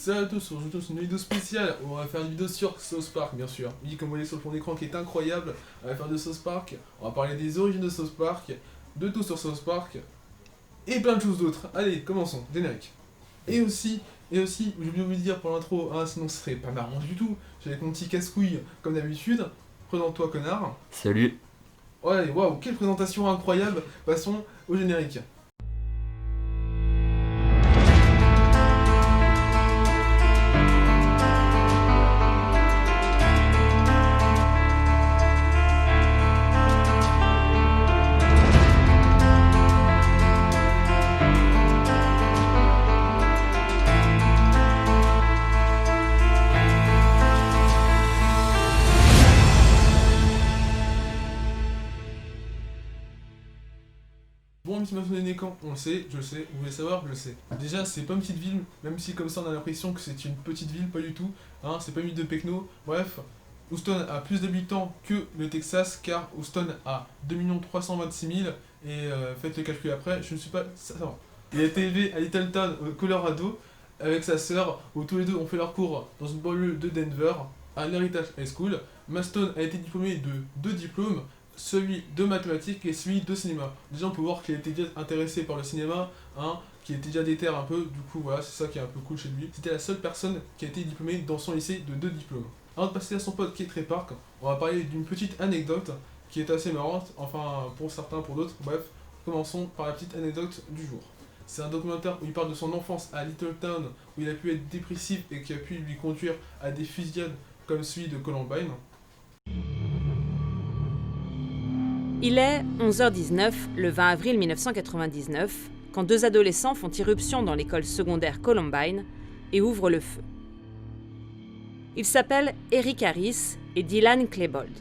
Salut à tous, aujourd'hui c'est une vidéo spéciale. On va faire une vidéo sur South Park, bien sûr. Oui, comme vous voyez sur le fond d'écran qui est incroyable. On va faire de South Park, on va parler des origines de South Park, de tout sur South Park, et plein de choses d'autres. Allez, commençons, générique. Et aussi, j'ai oublié de vous dire pour l'intro, hein, sinon ce serait pas marrant du tout. J'ai avec mon petit casse-couille, comme d'habitude. Présente-toi, connard. Salut. Ouais, waouh, quelle présentation incroyable. Passons au générique. Bon, petit maçon des camps, on le sait, je le sais, vous voulez savoir, je le sais. Déjà, c'est pas une petite ville, même si comme ça on a l'impression que c'est une petite ville, pas du tout, hein, c'est pas une ville de Pecno. Bref, Houston a plus d'habitants que le Texas, car Houston a 2 326 000, et faites le calcul après, je ne suis pas... Ça va. Il a été élevé à Littleton, au Colorado, avec sa sœur, où tous les deux ont fait leur cours dans une banlieue de Denver, à l'Heritage High School. Maston a été diplômé de 2 diplômes, celui de mathématiques et celui de cinéma. Déjà on peut voir qu'il était déjà intéressé par le cinéma, hein, qu'il était déjà déter un peu, du coup voilà, c'est ça qui est un peu cool chez lui. C'était la seule personne qui a été diplômée dans son lycée de 2 diplômes. Avant de passer à son pote qui est Trey Park, on va parler d'une petite anecdote qui est assez marrante, enfin pour certains, pour d'autres, bref, commençons par la petite anecdote du jour. C'est un documentaire où il parle de son enfance à Littleton, où il a pu être dépressif et qui a pu lui conduire à des fusillades comme celui de Columbine. Il est 11h19 le 20 avril 1999 quand 2 adolescents font irruption dans l'école secondaire Columbine et ouvrent le feu. Ils s'appellent Eric Harris et Dylan Klebold.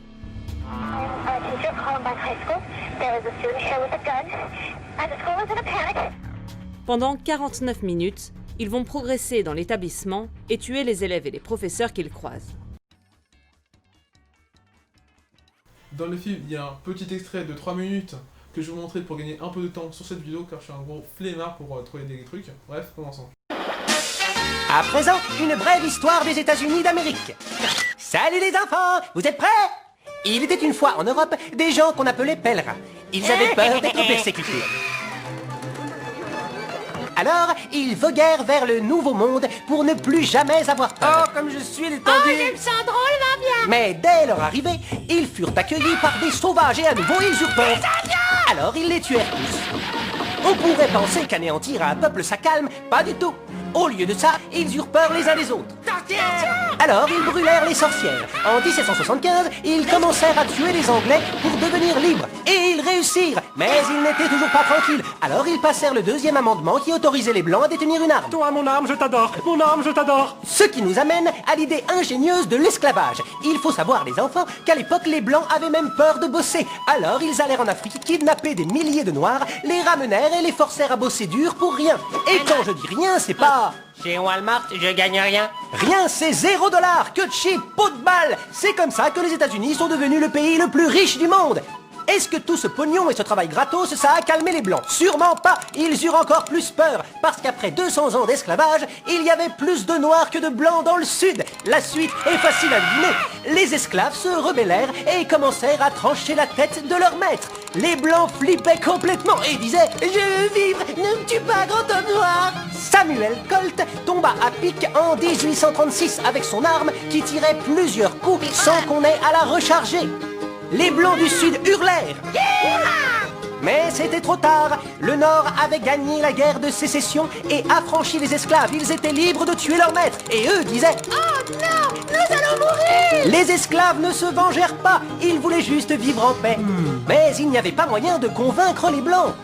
Pendant 49 minutes, ils vont progresser dans l'établissement et tuer les élèves et les professeurs qu'ils croisent. Dans le film, il y a un petit extrait de 3 minutes que je vais vous montrer pour gagner un peu de temps sur cette vidéo car je suis un gros flemmard pour trouver des trucs. Bref, commençons. À présent, une brève histoire des États-Unis d'Amérique. Salut les enfants, vous êtes prêts? Il était une fois en Europe des gens qu'on appelait pèlerins. Ils avaient peur d'être persécutés. Alors, ils voguèrent vers le Nouveau Monde pour ne plus jamais avoir peur. Oh, comme je suis détendu! Oh, je me sens drôlement bien! Mais dès leur arrivée, ils furent accueillis par des sauvages et à nouveau ils eurent peur. Alors ils les tuèrent tous. On pourrait penser qu'anéantir un peuple ça calme, pas du tout. Au lieu de ça, ils eurent peur les uns des autres. Alors ils brûlèrent les sorcières. En 1775, ils commencèrent à tuer les Anglais pour devenir libres. Et ils réussirent. Mais ils n'étaient toujours pas tranquilles. Alors ils passèrent le 2e amendement qui autorisait les Blancs à détenir une arme. Toi, mon arme, je t'adore! Mon arme, je t'adore! Ce qui nous amène à l'idée ingénieuse de l'esclavage. Il faut savoir, les enfants, qu'à l'époque, les Blancs avaient même peur de bosser. Alors ils allèrent en Afrique, kidnapper des milliers de Noirs, les ramenèrent et les forcèrent à bosser dur pour rien. Et quand je dis rien, c'est pas... Chez Walmart, je gagne rien. Rien, c'est $0. Que de cheap, pot de balle. C'est comme ça que les États-Unis sont devenus le pays le plus riche du monde. Est-ce que tout ce pognon et ce travail gratos, ça a calmé les Blancs? Sûrement pas. Ils eurent encore plus peur. Parce qu'après 200 ans d'esclavage, il y avait plus de Noirs que de Blancs dans le Sud. La suite est facile à deviner. Les esclaves se rebellèrent et commencèrent à trancher la tête de leur maître. Les Blancs flippaient complètement et disaient « Je veux vivre, ne me tue pas, grand homme noir !» Samuel Colt tomba à pic en 1836 avec son arme qui tirait plusieurs coups sans qu'on ait à la recharger. Les Blancs du Sud hurlèrent. Mais c'était trop tard. Le Nord avait gagné la guerre de sécession et affranchi les esclaves. Ils étaient libres de tuer leur maître. Et eux disaient « Oh non! Nous allons mourir! » Les esclaves ne se vengèrent pas. Ils voulaient juste vivre en paix. Mais il n'y avait pas moyen de convaincre les Blancs.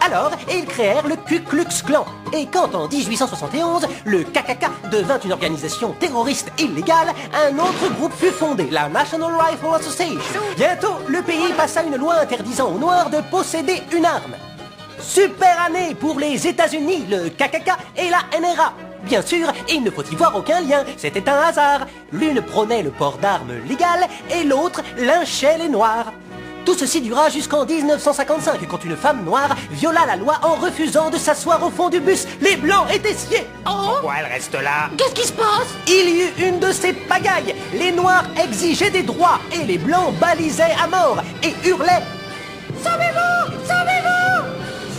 Alors, ils créèrent le Ku Klux Klan. Et quand en 1871, le KKK devint une organisation terroriste illégale, un autre groupe fut fondé, la National Rifle Association. Bientôt, le pays passa une loi interdisant aux Noirs de posséder une arme. Super année pour les États-Unis, le KKK et la NRA. Bien sûr, il ne faut y voir aucun lien, c'était un hasard. L'une prônait le port d'armes légal et l'autre lynchait les Noirs. Tout ceci dura jusqu'en 1955, quand une femme noire viola la loi en refusant de s'asseoir au fond du bus. Les Blancs étaient sciés. Pourquoi elle reste là? Qu'est-ce qui se passe? Il y eut une de ces pagailles. Les Noirs exigeaient des droits et les Blancs balisaient à mort et hurlaient « Sauvez-vous! Sauvez-vous »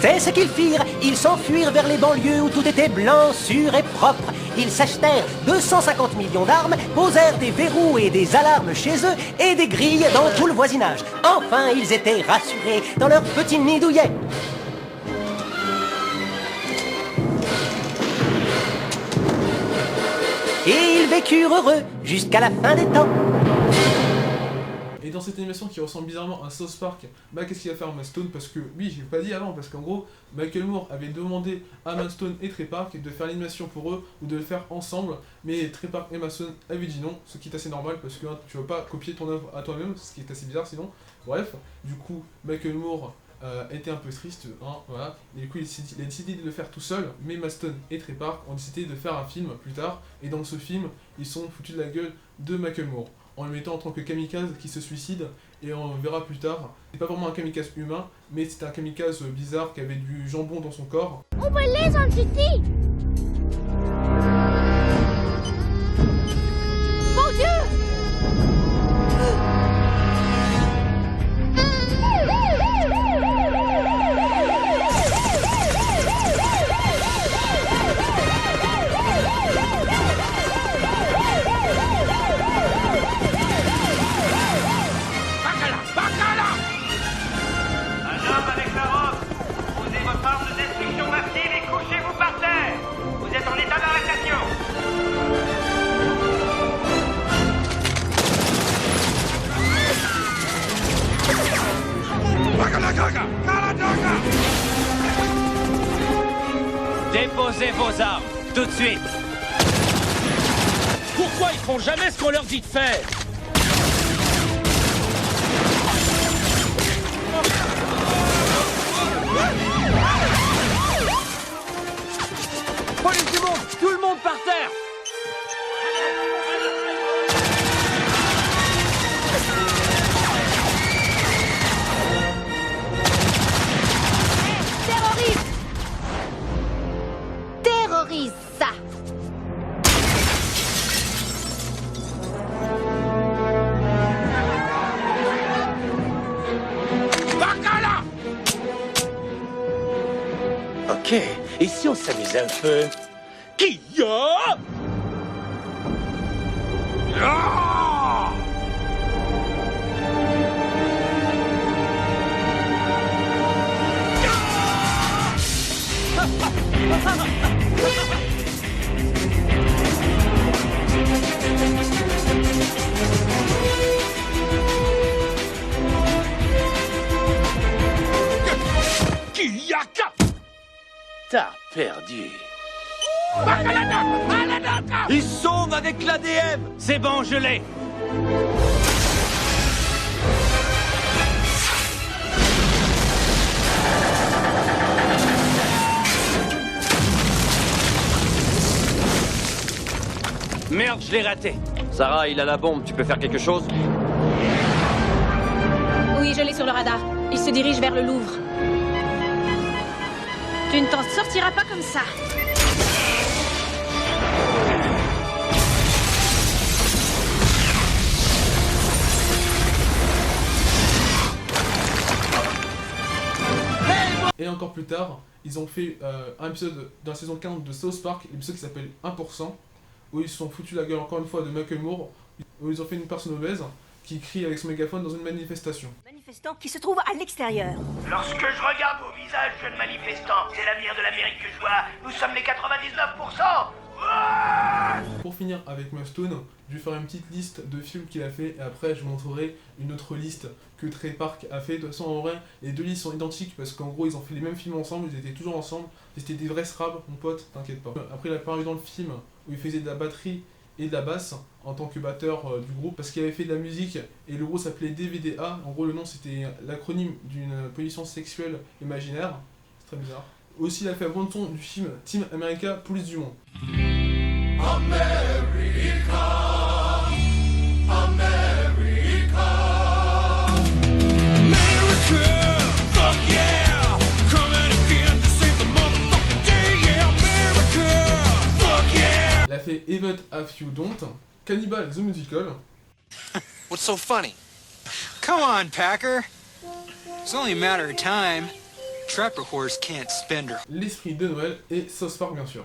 C'est ce qu'ils firent. Ils s'enfuirent vers les banlieues où tout était blanc, sûr et propre. Ils s'achetèrent 250 millions d'armes, posèrent des verrous et des alarmes chez eux et des grilles dans tout le voisinage. Enfin, ils étaient rassurés dans leur petit nid douillet. Et ils vécurent heureux jusqu'à la fin des temps. Et dans cette animation qui ressemble bizarrement à South Park, bah qu'est-ce qu'il va faire Matt Stone? Parce que, oui, je l'ai pas dit avant, parce qu'en gros, Michael Moore avait demandé à Matt Stone et Trey Park de faire l'animation pour eux, ou de le faire ensemble, mais Trey Park et Matt Stone avaient dit non, ce qui est assez normal, parce que hein, tu vas pas copier ton œuvre à toi-même, ce qui est assez bizarre sinon. Bref, du coup, Michael Moore était un peu triste, hein, voilà, et du coup il a décidé de le faire tout seul, mais Matt Stone et Trey Park ont décidé de faire un film plus tard, et dans ce film, ils sont foutus de la gueule de Michael Moore, en le mettant en tant que kamikaze qui se suicide, et on verra plus tard, c'est pas vraiment un kamikaze humain, mais c'est un kamikaze bizarre qui avait du jambon dans son corps. Ouvrez-les, Entity! Mon Dieu! Déposez vos armes, tout de suite. Pourquoi ils font jamais ce qu'on leur dit de faire? Police du monde, tout le monde par terre. Terrorise ça! Bacala! Ok, et si on s'amusait un peu? Qui a? Ah! Kiyaka! T'as perdu. Ils sauvent avec l'ADM. C'est bon, je l'ai. Merde, je l'ai raté. Sarah, il a la bombe, tu peux faire quelque chose? Oui, je l'ai sur le radar. Il se dirige vers le Louvre. Tu ne t'en sortiras pas comme ça. Et encore plus tard, ils ont fait un épisode dans la saison 15 de South Park, l'épisode qui s'appelle 1%, où ils se sont foutus la gueule encore une fois de Michael Moore, où ils ont fait une personne obèse qui crie avec son mégaphone dans une manifestation. Manifestants qui se trouvent à l'extérieur. Lorsque je regarde vos visages, jeunes manifestants, c'est l'avenir de l'Amérique que je vois. Nous sommes les 99%. Pour finir avec Matt Stone, je vais faire une petite liste de films qu'il a fait et après je vous montrerai une autre liste que Trey Park a fait. De toute façon en vrai les deux listes sont identiques parce qu'en gros ils ont fait les mêmes films ensemble, ils étaient toujours ensemble, c'était des vrais scrabs mon pote, t'inquiète pas. Après il a paru dans le film où il faisait de la batterie et de la basse en tant que batteur du groupe parce qu'il avait fait de la musique et le groupe s'appelait DVDA, en gros le nom c'était l'acronyme d'une position sexuelle imaginaire, c'est très bizarre. Aussi il a fait la bande son du film Team America Police du Monde. America, America. If You Don't, Cannibal the Musical, What's so funny? Come on, Packer. It's only a matter of time. Trapper Horse can't spend her. L'Esprit de Noël et South Park bien sûr.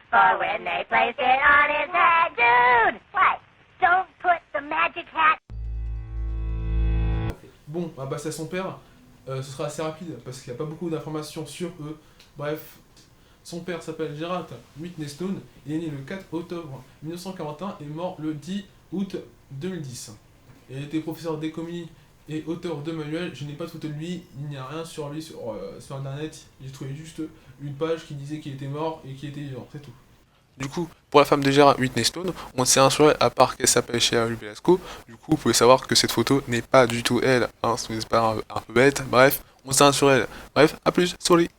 For when they placed it on his head, dude! What? Don't put the magic hat... Bon, on va passer à son père, ce sera assez rapide parce qu'il n'y a pas beaucoup d'informations sur eux. Bref, son père s'appelle Gerald Whitney Stone, il est né le 4 octobre 1941 et mort le 10 août 2010. Il était professeur d'économie et auteur de manuels, je n'ai pas de photo de lui, il n'y a rien sur lui sur internet, j'ai trouvé juste une page qui disait qu'il était mort et qu'il était vivant, c'est tout. Du coup, pour la femme de Gerard Whitney Stone, on ne sait rien sur elle à part qu'elle s'appelle Shea Velasco. Du coup, vous pouvez savoir que cette photo n'est pas du tout elle, hein, si vous n'êtes pas un peu bête. Bref, on sait rien sur elle. Bref, à plus, sorry.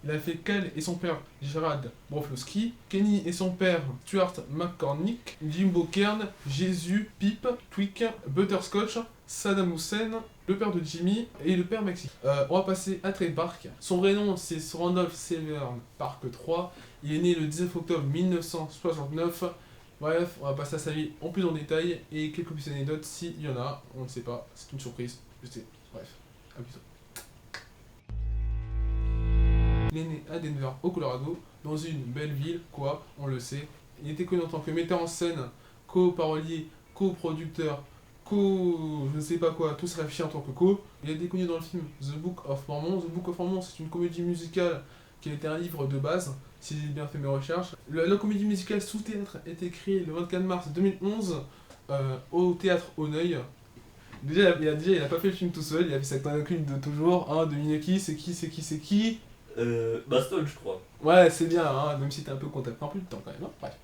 Il a fait Kel et son père Gerard Broflovski, Kenny et son père Stuart McCormick, Jimbo Kern, Jésus, Pip, Tweak, Butterscotch, Saddam Hussein, le père de Jimmy et le père Maxi. On va passer à Trey Park. Son vrai nom c'est Randolph Severn Park III. Il est né le 19 octobre 1969. Bref, on va passer à sa vie en plus en détail et quelques petites anecdotes s'il y en a. On ne sait pas, c'est une surprise. Je sais. Bref, à plus tard. Il est né à Denver, au Colorado, dans une belle ville, quoi, on le sait. Il était connu en tant que metteur en scène, co-parolier, co-producteur, je ne sais pas quoi, tout ça affiché en tant que co. Il a été connu dans le film The Book of Mormon. The Book of Mormon, c'est une comédie musicale qui a été un livre de base, si j'ai bien fait mes recherches. La comédie musicale sous théâtre a été créée le 24 mars 2011 au théâtre Auneuil. Déjà, il a pas fait le film tout seul, il a fait sa clip de toujours, hein, de Minaki, c'est qui Baston, je crois. Ouais, c'est bien, hein, même si t'es un peu contact, un peu de temps quand même, hein, bref.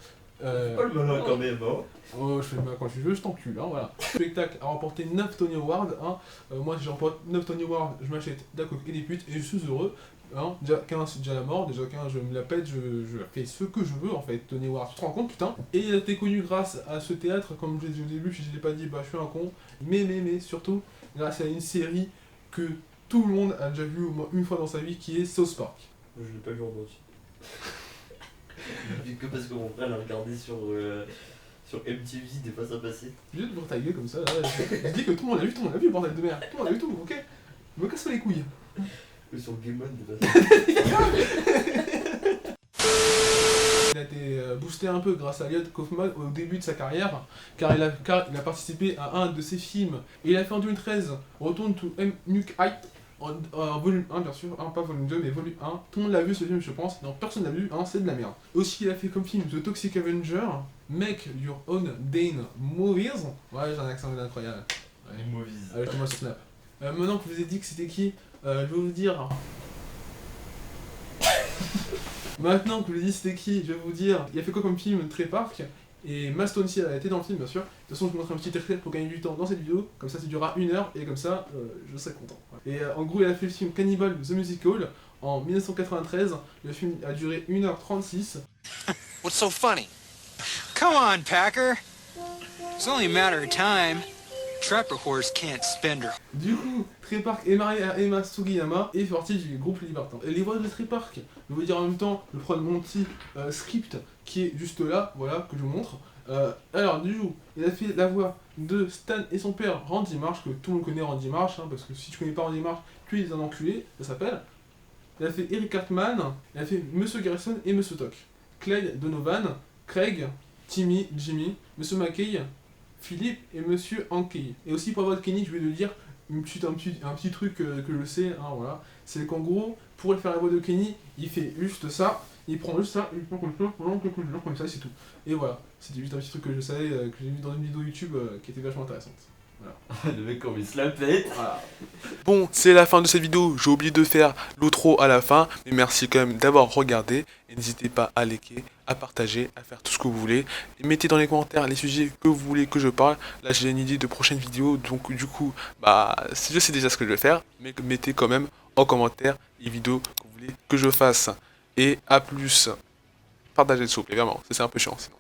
Pas le malin quand même, hein. Oh, je fais le malin quand je veux, je t'encule, hein, voilà. Le spectacle a remporté 9 Tony Awards, hein. Moi, si je remporte 9 Tony Awards, je m'achète de la coke et des putes, et je suis heureux. Hein. Déjà 15, c'est déjà la mort, déjà 15, je me la pète, je fais ce que je veux, en fait, Tony Awards, tu te rends compte, putain. Et il a été connu grâce à ce théâtre, comme je l'ai dit au début, si je l'ai pas dit, bah je suis un con. Mais, surtout, grâce à une série que tout le monde a déjà vu au moins une fois dans sa vie, qui est South Park. Je l'ai pas vu en entier. Que parce que mon frère l'a regardé sur MTV, des fois ça passait. Je vais te voir ta gueule comme ça, là. Je dis que tout le monde l'a vu, bordel de merde. Tout le monde a vu tout, ok. Me casse pas les couilles. Sur Game On, des fois. Il a été boosté un peu grâce à Elliot Kaufman au début de sa carrière, car il a participé à un de ses films. Et il a fait en 2013 Return to Nuke High. En volume 1 bien sûr, hein, pas volume 2 mais volume 1, tout le monde l'a vu ce film je pense, non personne l'a vu, hein, c'est de la merde. Aussi il a fait comme film The Toxic Avenger, Make Your Own Dane Movies, ouais j'ai un accent incroyable. Ouais, Movies. Allez, moi sur Snap. Maintenant que je vous ai dit que c'était qui, je vais vous dire... Maintenant que je vous ai dit c'était qui, je vais vous dire, il a fait quoi comme film Trey Park. Et Maston aussi a été dans le film bien sûr. De toute façon je vous montre un petit extrait pour gagner du temps dans cette vidéo. Comme ça durera 1 heure et comme ça je serai content. Et en gros il a fait le film Cannibal the Musical en 1993. Le film a duré 1h36. What's so funny? Come on, Packer. It's only a matter of time. Trapper Horse can't spend her. Du coup, Trey Park est marié à Emma Sugiyama et fait partie du groupe Libertin. Et les voix de Trey Park, je vais vous dire en même temps le prod Monty script qui est juste là, voilà, que je vous montre. Alors du coup, il a fait la voix de Stan et son père Randy Marsh, que tout le monde connaît Randy Marsh, hein, parce que si tu connais pas Randy Marsh, tu es un enculé, ça s'appelle. Il a fait Eric Cartman, il a fait Monsieur Garrison et Monsieur Toc. Clyde Donovan, Craig, Timmy, Jimmy, Monsieur McKay, Philippe et Monsieur Hankey. Et aussi pour la voix de Kenny, je vais le dire un petit truc que je sais, hein, voilà. C'est qu'en gros, pour faire la voix de Kenny, il fait juste ça, il prend juste ça, il prend comme ça, c'est tout. Et voilà, c'était juste un petit truc que je savais, que j'ai vu dans une vidéo YouTube qui était vachement intéressante. Voilà. Le mec comme il se la pète. Voilà. Bon, c'est la fin de cette vidéo, j'ai oublié de faire l'outro à la fin, mais merci quand même d'avoir regardé, et n'hésitez pas à liker, à partager, à faire tout ce que vous voulez, et mettez dans les commentaires les sujets que vous voulez que je parle. Là j'ai une idée de prochaine vidéo, donc du coup, bah, je sais déjà ce que je vais faire, mais mettez quand même en commentaire les vidéos que vous voulez que je fasse, et à plus, partagez s'il vous plaît, vraiment, c'est un peu chiant sinon.